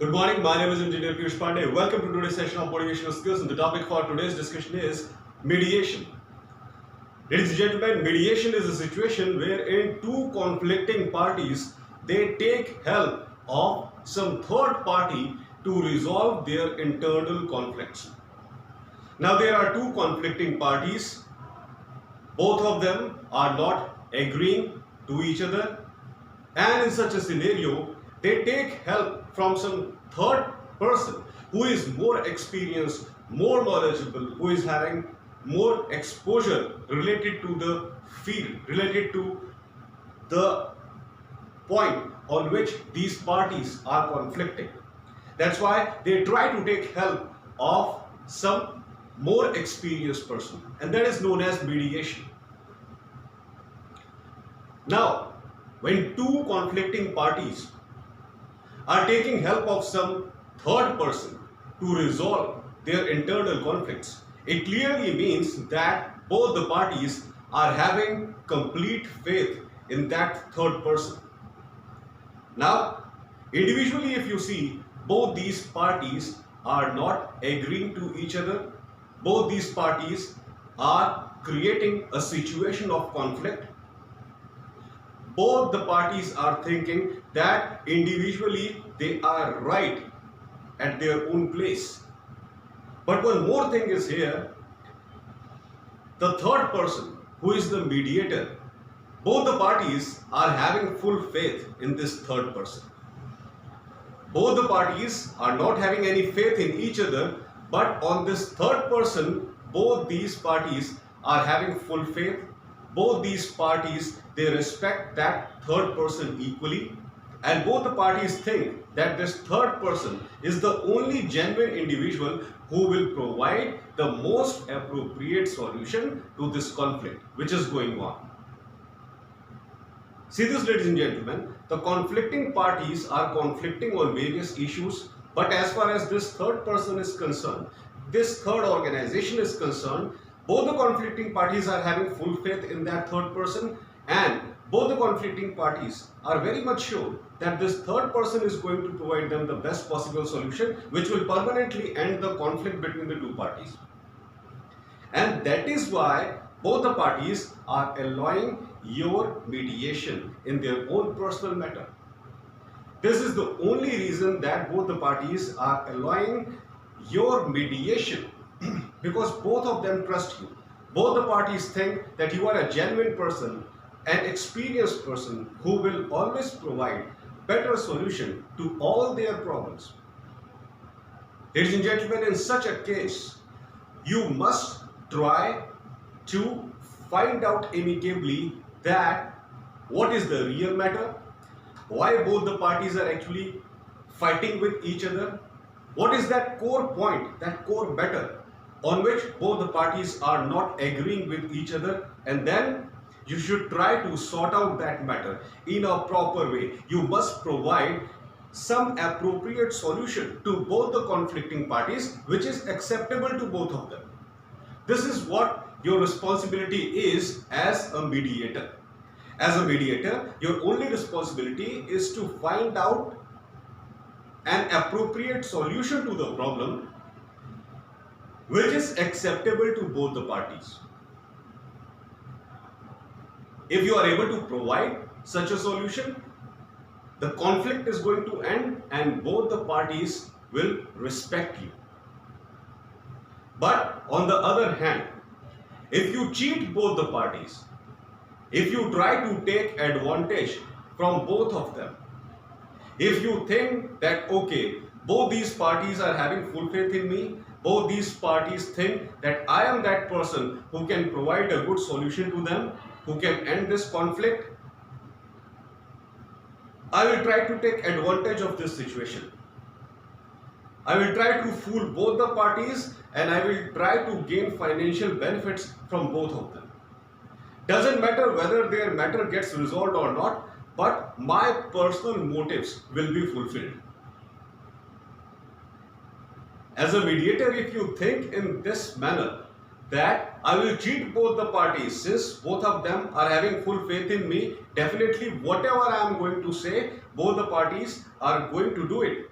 Good morning, my name is Engineer Piyush Pandey. Welcome to today's session of Motivational Skills, and the topic for today's discussion is mediation. Ladies and gentlemen, mediation is a situation wherein two conflicting parties they take help of some third party to resolve their internal conflicts. Now there are two conflicting parties, both of them are not agreeing to each other, and in such a scenario they take help from some third person who is more experienced, more knowledgeable, who is having more exposure related to the field, related to the point on which these parties are conflicting. That's why they try to take help of some more experienced person, and that is known as mediation. Now, when two conflicting parties are taking help of some third person to resolve their internal conflicts, it clearly means that both the parties are having complete faith in that third person. Now, individually, if you see, both these parties are not agreeing to each other. Both these parties are creating a situation of conflict. Both the parties are thinking that individually they are right at their own place. But one more thing is here, the third person who is the mediator, both the parties are having full faith in this third person. Both the parties are not having any faith in each other, but on this third person, both these parties are having full faith. Both these parties, they respect that third person equally, and both the parties think that this third person is the only genuine individual who will provide the most appropriate solution to this conflict which is going on. See this, ladies and gentlemen, the conflicting parties are conflicting on various issues, but as far as this third person is concerned, this third organization is concerned, both the conflicting parties are having full faith in that third person, and both the conflicting parties are very much sure that this third person is going to provide them the best possible solution which will permanently end the conflict between the two parties. And that is why both the parties are allowing your mediation in their own personal matter. This is the only reason that both the parties are allowing your mediation, because both of them trust you. Both the parties think that you are a genuine person, an experienced person who will always provide better solution to all their problems. Ladies and gentlemen, in such a case, you must try to find out amicably that what is the real matter, why both the parties are actually fighting with each other, what is that core point, that core matter on which both the parties are not agreeing with each other, and then you should try to sort out that matter in a proper way. You must provide some appropriate solution to both the conflicting parties which is acceptable to both of them. This is what your responsibility is as a mediator. As a mediator, your only responsibility is to find out an appropriate solution to the problem which is acceptable to both the parties. If you are able to provide such a solution, the conflict is going to end and both the parties will respect you. But on the other hand, if you cheat both the parties, if you try to take advantage from both of them, if you think that okay, both these parties are having full faith in me, both these parties think that I am that person who can provide a good solution to them, who can end this conflict, I will try to take advantage of this situation. I will try to fool both the parties and I will try to gain financial benefits from both of them. Doesn't matter whether their matter gets resolved or not, but my personal motives will be fulfilled. As a mediator, if you think in this manner, that I will cheat both the parties since both of them are having full faith in me. Definitely whatever I am going to say, both the parties are going to do it.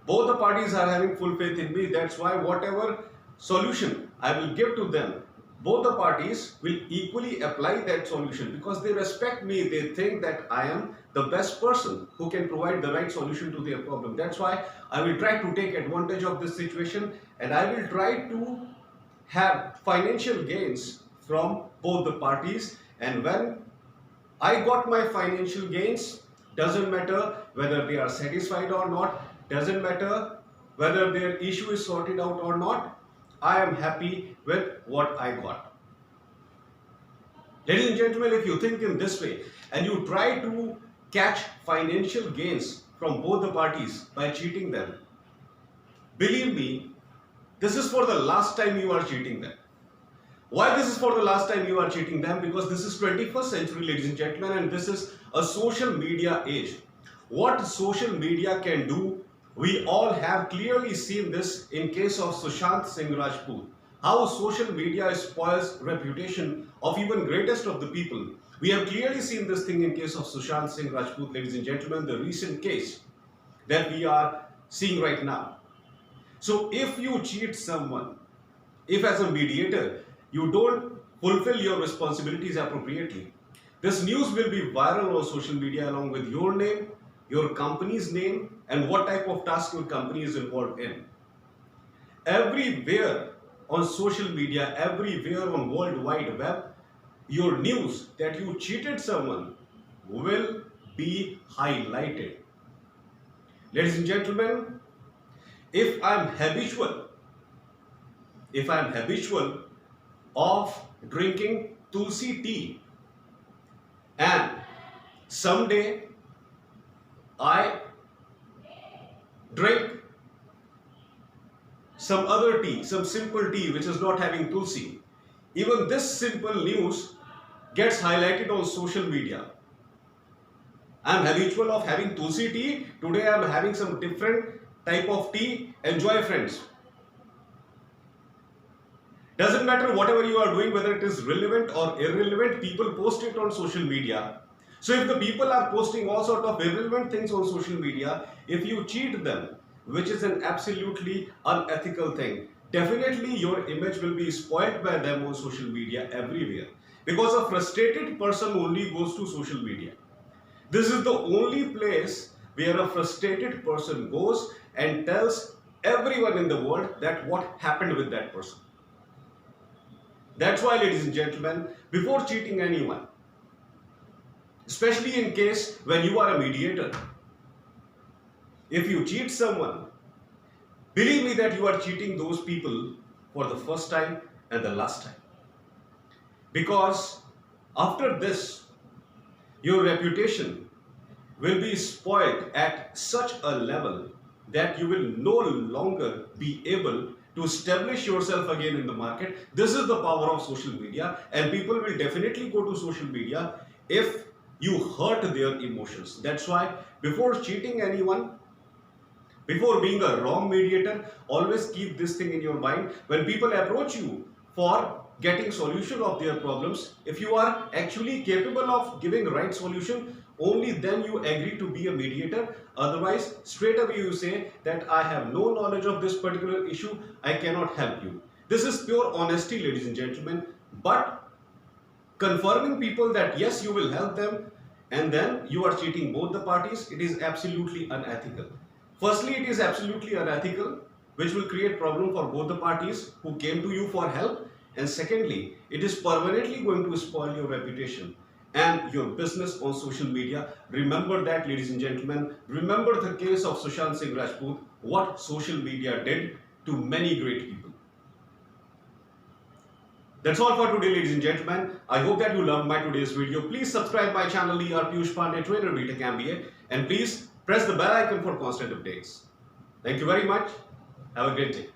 Both the parties are having full faith in me. That's why whatever solution I will give to them, both the parties will equally apply that solution because they respect me. They think that I am the best person who can provide the right solution to their problem. That's why I will try to take advantage of this situation, and I will try to have financial gains from both the parties. And when I got my financial gains, doesn't matter whether they are satisfied or not, doesn't matter whether their issue is sorted out or not, I am happy with what I got. Ladies and gentlemen, if you think in this way and you try to catch financial gains from both the parties by cheating them, believe me, this is for the last time you are cheating them. Why this is for the last time you are cheating them? Because this is 21st century, ladies and gentlemen, and this is a social media age. What social media can do, we all have clearly seen this in case of Sushant Singh Rajput. How social media spoils reputation of even greatest of the people. We have clearly seen this thing in case of Sushant Singh Rajput, ladies and gentlemen, the recent case that we are seeing right now. So if you cheat someone, if as a mediator you don't fulfill your responsibilities appropriately, this news will be viral on social media along with your name, your company's name, and what type of task your company is involved in. Everywhere on social media, everywhere on World Wide Web, your news that you cheated someone will be highlighted. Ladies and gentlemen, if I'm habitual of drinking tulsi tea and someday I drink some other tea, some simple tea which is not having tulsi, even this simple news gets highlighted on social media. I am habitual of having tulsi tea, today I am having some different type of tea, enjoy friends. Doesn't matter whatever you are doing, whether it is relevant or irrelevant, people post it on social media. So if the people are posting all sort of irrelevant things on social media, if you cheat them, which is an absolutely unethical thing, definitely your image will be spoiled by them on social media everywhere. Because a frustrated person only goes to social media. This is the only place where a frustrated person goes and tells everyone in the world that what happened with that person. That's why, ladies and gentlemen, before cheating anyone, especially in case when you are a mediator, if you cheat someone, believe me that you are cheating those people for the first time and the last time. Because after this, your reputation will be spoiled at such a level that you will no longer be able to establish yourself again in the market. This is the power of social media, and people will definitely go to social media if you hurt their emotions. That's why before cheating anyone, before being a wrong mediator, always keep this thing in your mind. When people approach you for getting solution of their problems, if you are actually capable of giving right solution, only then you agree to be a mediator. Otherwise, straight away you say that I have no knowledge of this particular issue, I cannot help you. This is pure honesty, ladies and gentlemen. But confirming people that yes, you will help them, and then you are cheating both the parties, it is absolutely unethical. Firstly, it is absolutely unethical, which will create problem for both the parties who came to you for help. And secondly, it is permanently going to spoil your reputation and your business on social media. Remember that, ladies and gentlemen. Remember the case of Sushant Singh Rajput, what social media did to many great people. That's all for today, ladies and gentlemen. I hope that you loved my today's video. Please subscribe my channel, ER Piyush Pandey, Trainer BTech MBA, and please press the bell icon for constant updates. Thank you very much. Have a great day.